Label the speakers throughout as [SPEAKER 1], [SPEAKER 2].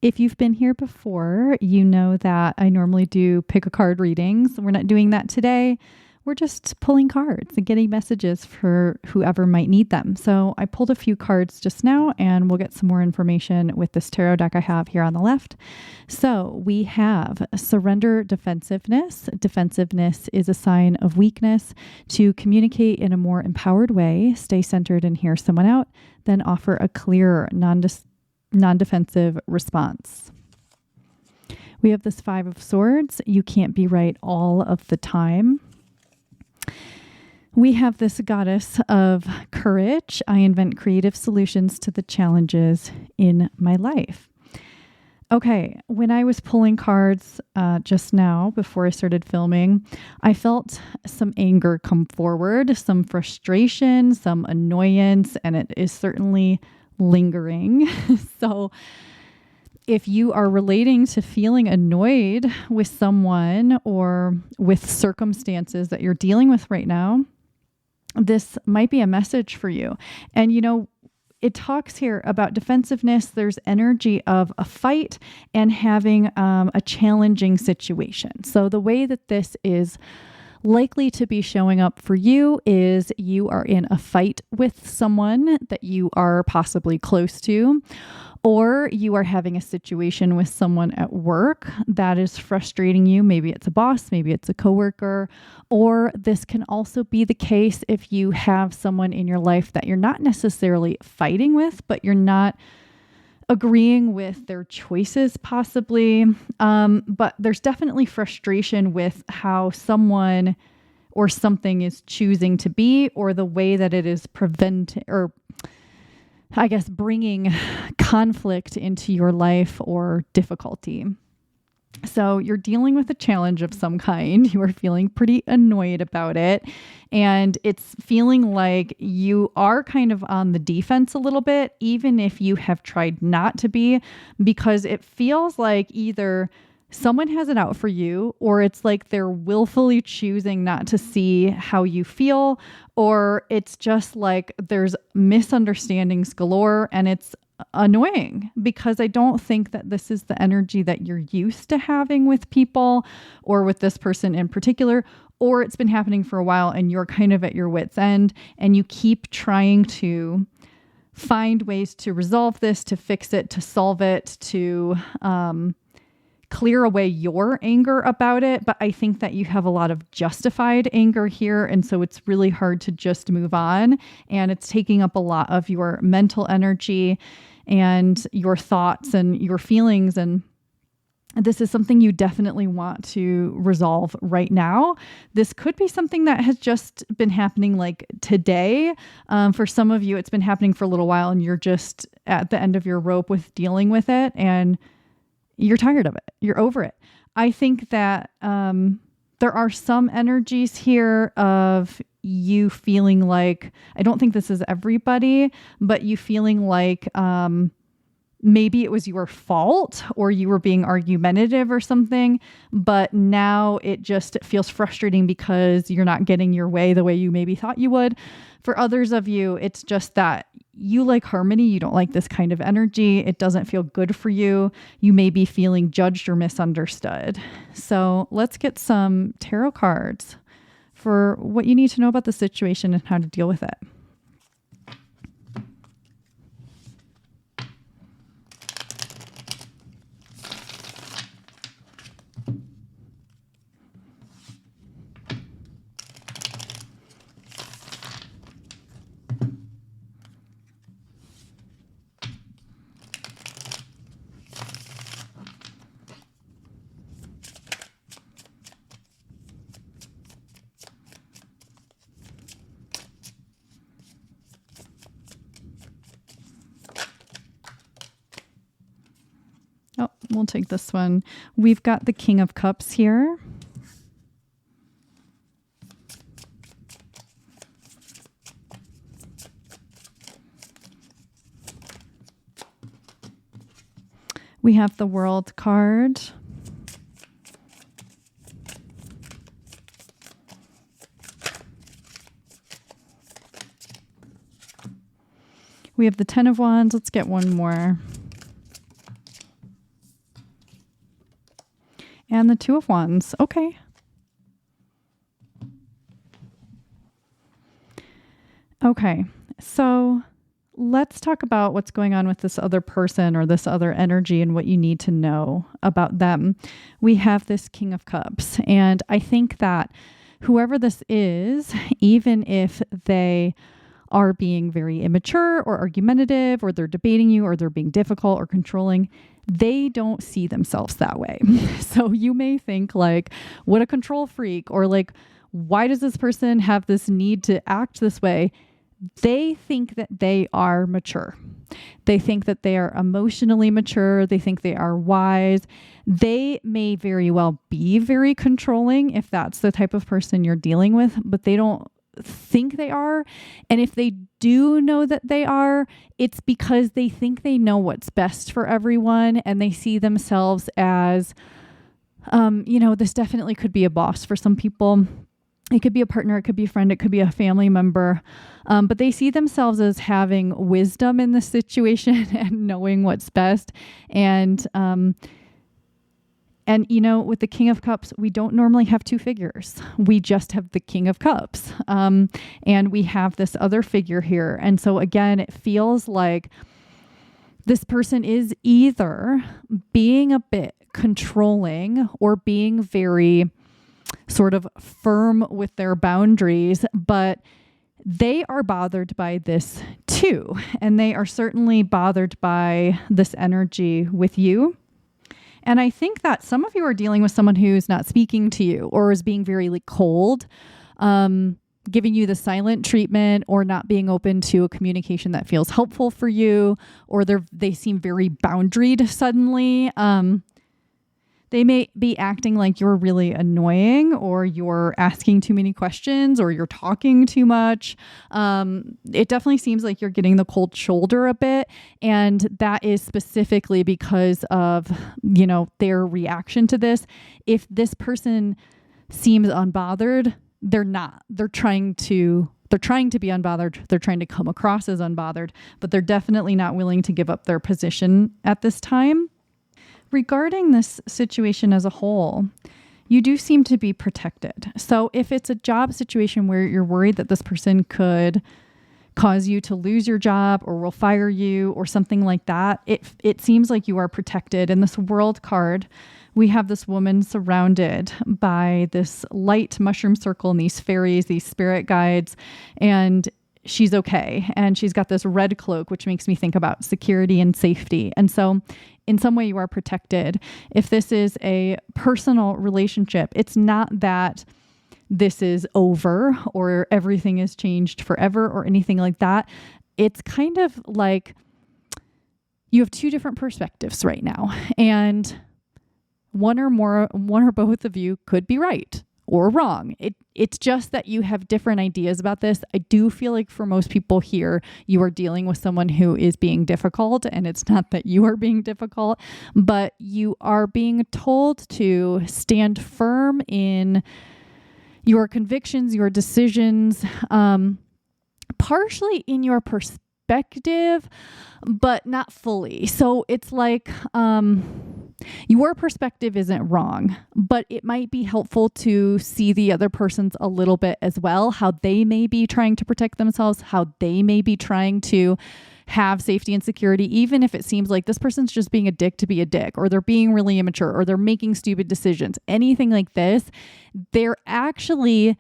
[SPEAKER 1] If you've been here before, you know that I normally do pick a card readings. We're not doing that today. We're just pulling cards and getting messages for whoever might need them. So I pulled a few cards just now, and we'll get some more information with this tarot deck I have here on the left. So we have surrender defensiveness. Defensiveness is a sign of weakness. To communicate in a more empowered way, stay centered and hear someone out, then offer a clearer, non-defensive response. We have this Five of Swords. You can't be right all of the time. We have this Goddess of Courage. I invent creative solutions to the challenges in my life. Okay, when I was pulling cards just now before I started filming, I felt some anger come forward, some frustration, some annoyance, and it is certainly lingering. So if you are relating to feeling annoyed with someone or with circumstances that you're dealing with right now, this might be a message for you. And it talks here about defensiveness. There's energy of a fight and having a challenging situation. So the way that this is likely to be showing up for you is you are in a fight with someone that you are possibly close to, or you are having a situation with someone at work that is frustrating you. Maybe it's a boss, maybe it's a coworker, or this can also be the case if you have someone in your life that you're not necessarily fighting with, but you're not agreeing with their choices possibly. But there's definitely frustration with how someone or something is choosing to be, or the way that it is bringing conflict into your life or difficulty. So you're dealing with a challenge of some kind. You are feeling pretty annoyed about it. And it's feeling like you are kind of on the defense a little bit, even if you have tried not to be, because it feels like either someone has it out for you, or it's like they're willfully choosing not to see how you feel, or it's just like there's misunderstandings galore, and it's annoying because I don't think that this is the energy that you're used to having with people or with this person in particular, or it's been happening for a while and you're kind of at your wit's end and you keep trying to find ways to resolve this, to fix it, to solve it, to clear away your anger about it. But I think that you have a lot of justified anger here. And so it's really hard to just move on. And it's taking up a lot of your mental energy and your thoughts and your feelings. And this is something you definitely want to resolve right now. This could be something that has just been happening like today. For some of you, it's been happening for a little while and you're just at the end of your rope with dealing with it. And you're tired of it. You're over it. I think that there are some energies here of you feeling like, I don't think this is everybody, but you feeling like maybe it was your fault or you were being argumentative or something, but now it just feels frustrating because you're not getting your way the way you maybe thought you would. For others of you, it's just that you like harmony. You don't like this kind of energy. It doesn't feel good for you. You may be feeling judged or misunderstood. So let's get some tarot cards for what you need to know about the situation and how to deal with it. Oh, we'll take this one. We've got the King of Cups here. We have the World card. We have the Ten of Wands. Let's get one more. And the Two of Wands. Okay. Okay. So let's talk about what's going on with this other person or this other energy and what you need to know about them. We have this King of Cups, and I think that whoever this is, even if they are being very immature or argumentative, or they're debating you, or they're being difficult or controlling, they don't see themselves that way. So you may think like, what a control freak, or like, why does this person have this need to act this way? They think that they are mature. They think that they are emotionally mature. They think they are wise. They may very well be very controlling if that's the type of person you're dealing with, but they don't think they are. And if they do know that they are, it's because they think they know what's best for everyone, and they see themselves as, this definitely could be a boss for some people. It could be a partner, it could be a friend, it could be a family member, but they see themselves as having wisdom in this situation and knowing what's best. And with the King of Cups, we don't normally have two figures. We just have the King of Cups, and we have this other figure here. And so again, it feels like this person is either being a bit controlling or being very sort of firm with their boundaries, but they are bothered by this too. And they are certainly bothered by this energy with you. And I think that some of you are dealing with someone who's not speaking to you, or is being very cold, giving you the silent treatment, or not being open to a communication that feels helpful for you, or they seem very boundaried suddenly. They may be acting like you're really annoying, or you're asking too many questions, or you're talking too much. It definitely seems like you're getting the cold shoulder a bit. And that is specifically because of, their reaction to this. If this person seems unbothered, they're not. They're trying to be unbothered. They're trying to come across as unbothered, but they're definitely not willing to give up their position at this time. Regarding this situation as a whole, you do seem to be protected. So if it's a job situation where you're worried that this person could cause you to lose your job, or will fire you, or something like that, it seems like you are protected. In this World card, we have this woman surrounded by this light mushroom circle and these fairies, these spirit guides, and she's okay. And she's got this red cloak, which makes me think about security and safety. And so in some way you are protected. If this is a personal relationship, it's not that this is over or everything is changed forever or anything like that. It's kind of like you have two different perspectives right now, and one or both of you could be right or wrong. It's just that you have different ideas about this. I do feel like for most people here, you are dealing with someone who is being difficult, and it's not that you are being difficult, but you are being told to stand firm in your convictions, your decisions, partially in your perspective, but not fully. So it's like, your perspective isn't wrong, but it might be helpful to see the other person's a little bit as well, how they may be trying to protect themselves, how they may be trying to have safety and security, even if it seems like this person's just being a dick to be a dick, or they're being really immature, or they're making stupid decisions, anything like this. They're actually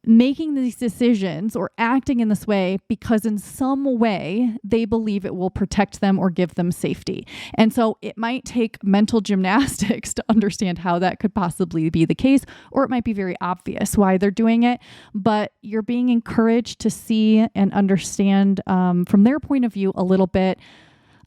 [SPEAKER 1] making these decisions or acting in this way because in some way they believe it will protect them or give them safety. And so it might take mental gymnastics to understand how that could possibly be the case, or it might be very obvious why they're doing it, but you're being encouraged to see and understand from their point of view a little bit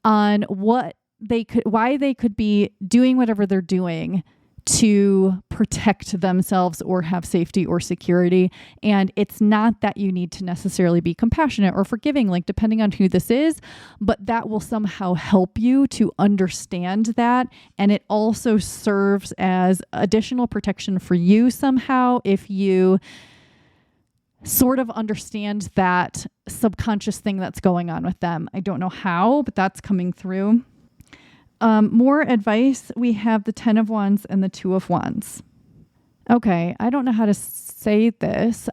[SPEAKER 1] on why they could be doing whatever they're doing to protect themselves or have safety or security. And it's not that you need to necessarily be compassionate or forgiving, like depending on who this is, but that will somehow help you to understand that. And it also serves as additional protection for you somehow if you sort of understand that subconscious thing that's going on with them. I don't know how, but that's coming through. more advice. We have the 10 of Wands and the 2 of Wands. Okay, I don't know how to say this.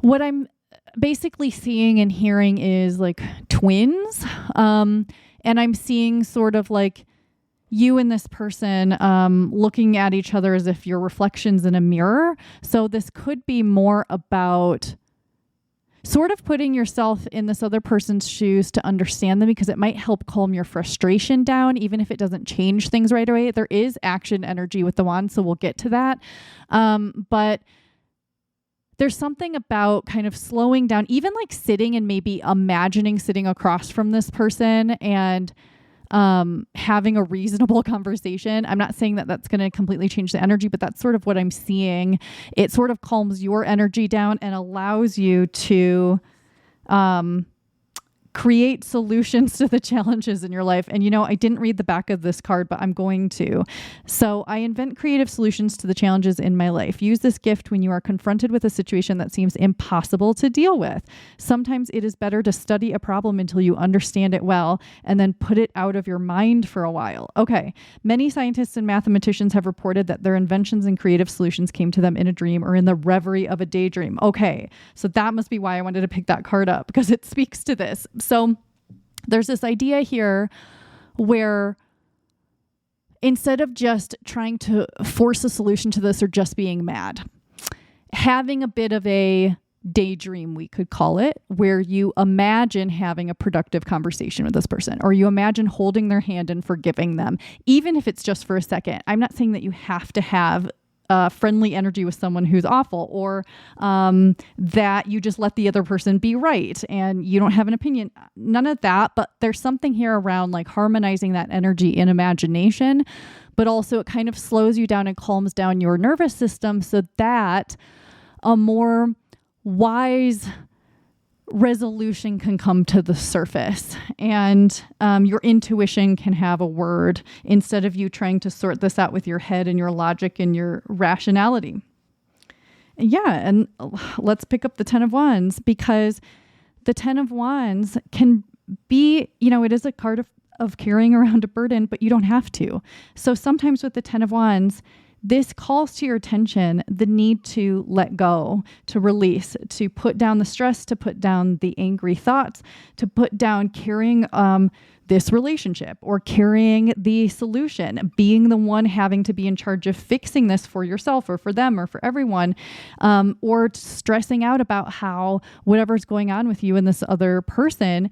[SPEAKER 1] What I'm basically seeing and hearing is like twins. And I'm seeing sort of like you and this person looking at each other as if you're reflections in a mirror. So this could be more about sort of putting yourself in this other person's shoes to understand them, because it might help calm your frustration down, even if it doesn't change things right away. There is action energy with the wand, so we'll get to that. But there's something about kind of slowing down, even like sitting and maybe imagining sitting across from this person and having a reasonable conversation. I'm not saying that that's going to completely change the energy, but that's sort of what I'm seeing. It sort of calms your energy down and allows you to create solutions to the challenges in your life. And, you know, I didn't read the back of this card, but I'm going to. So I invent creative solutions to the challenges in my life. Use this gift when you are confronted with a situation that seems impossible to deal with. Sometimes it is better to study a problem until you understand it well and then put it out of your mind for a while. Okay. Many scientists and mathematicians have reported that their inventions and creative solutions came to them in a dream or in the reverie of a daydream. Okay. So that must be why I wanted to pick that card up, because it speaks to this. So there's this idea here where instead of just trying to force a solution to this or just being mad, having a bit of a daydream, we could call it, where you imagine having a productive conversation with this person, or you imagine holding their hand and forgiving them, even if it's just for a second. I'm not saying that you have to have friendly energy with someone who's awful, or that you just let the other person be right and you don't have an opinion. None of that. But there's something here around like harmonizing that energy in imagination, but also it kind of slows you down and calms down your nervous system so that a more wise resolution can come to the surface, and your intuition can have a word instead of you trying to sort this out with your head and your logic and your rationality. Yeah, and let's pick up the 10 of Wands, because the 10 of Wands can be, you know, it is a card of carrying around a burden, but you don't have to. So sometimes with the 10 of Wands, this calls to your attention the need to let go, to release, to put down the stress, to put down the angry thoughts, to put down carrying this relationship or carrying the solution, being the one having to be in charge of fixing this for yourself or for them or for everyone, or stressing out about how whatever's going on with you and this other person,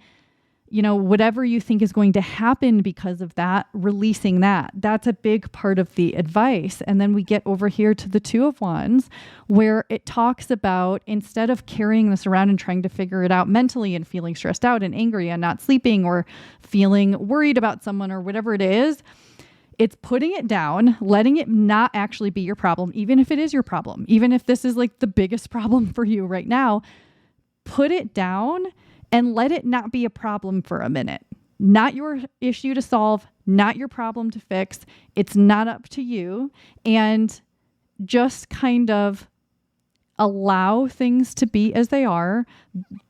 [SPEAKER 1] you know, whatever you think is going to happen because of that, releasing that. That's a big part of the advice. And then we get over here to the 2 of Wands, where it talks about, instead of carrying this around and trying to figure it out mentally and feeling stressed out and angry and not sleeping or feeling worried about someone or whatever it is, it's putting it down, letting it not actually be your problem, even if it is your problem, even if this is like the biggest problem for you right now. Put it down and let it not be a problem for a minute. Not your issue to solve, not your problem to fix. It's not up to you. And just kind of allow things to be as they are.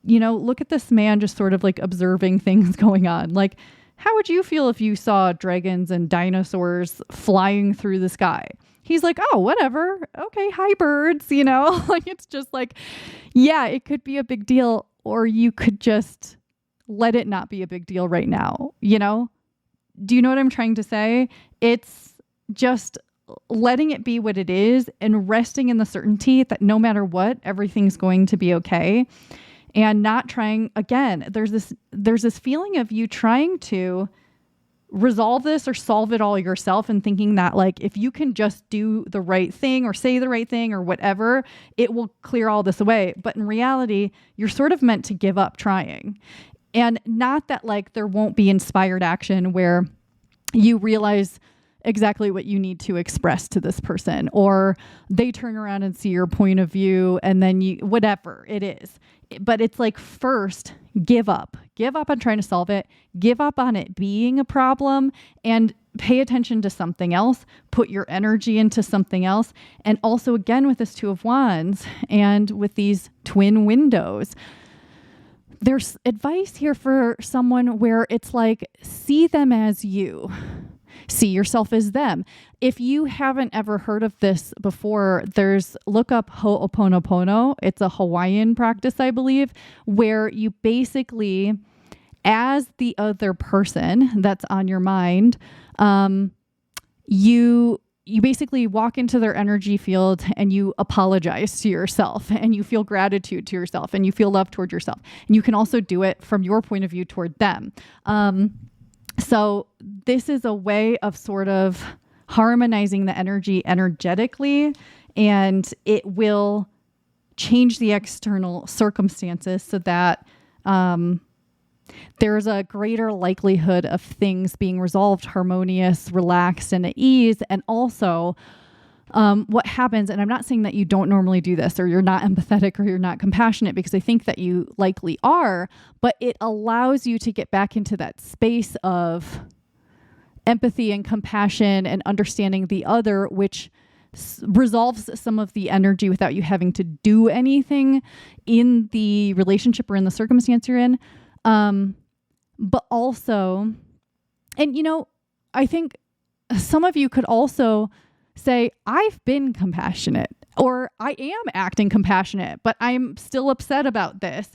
[SPEAKER 1] You know, look at this man just sort of like observing things going on. Like, how would you feel if you saw dragons and dinosaurs flying through the sky? He's like, oh, whatever. Okay, hi, birds. You know, like, it's just like, yeah, it could be a big deal. Or you could just let it not be a big deal right now, you know? Do you know what I'm trying to say? It's just letting it be what it is and resting in the certainty that no matter what, everything's going to be okay. And not trying, again, there's this feeling of you trying to resolve this or solve it all yourself and thinking that like, if you can just do the right thing or say the right thing or whatever, it will clear all this away. But in reality, you're sort of meant to give up trying. And not that like there won't be inspired action where you realize exactly what you need to express to this person, or they turn around and see your point of view and then you, whatever it is. But it's like, first, give up on trying to solve it, give up on it being a problem, and pay attention to something else, put your energy into something else. And also, again, with this 2 of Wands and with these twin windows, there's advice here for someone where it's like, see them as you. See yourself as them. If you haven't ever heard of this before, look up Ho'oponopono. It's a Hawaiian practice, I believe, where you basically, as the other person that's on your mind, you basically walk into their energy field and you apologize to yourself and you feel gratitude to yourself and you feel love toward yourself. And you can also do it from your point of view toward them. So this is a way of sort of harmonizing the energy energetically, and it will change the external circumstances so that there's a greater likelihood of things being resolved, harmonious, relaxed, and at ease. And also what happens, and I'm not saying that you don't normally do this or you're not empathetic or you're not compassionate, because I think that you likely are, but it allows you to get back into that space of empathy and compassion and understanding the other, which resolves some of the energy without you having to do anything in the relationship or in the circumstance you're in. But also, and I think some of you could also say, I've been compassionate, or I am acting compassionate, but I'm still upset about this.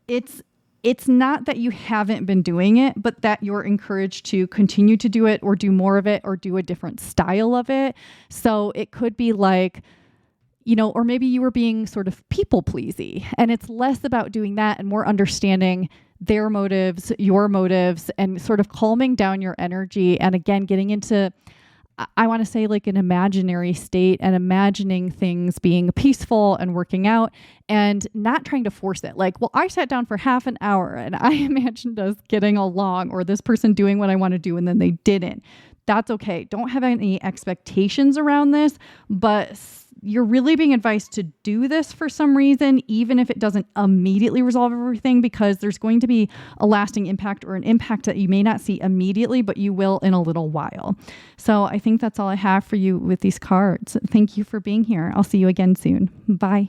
[SPEAKER 1] It's not that you haven't been doing it, but that you're encouraged to continue to do it or do more of it or do a different style of it. So it could be like, or maybe you were being sort of people pleasy, and it's less about doing that and more understanding their motives, your motives, and sort of calming down your energy. And again, getting into, I want to say, like an imaginary state and imagining things being peaceful and working out and not trying to force it. Like, well, I sat down for half an hour and I imagined us getting along, or this person doing what I want to do and then they didn't. That's okay. Don't have any expectations around this, but you're really being advised to do this for some reason, even if it doesn't immediately resolve everything, because there's going to be a lasting impact or an impact that you may not see immediately, but you will in a little while. So I think that's all I have for you with these cards. Thank you for being here. I'll see you again soon. Bye.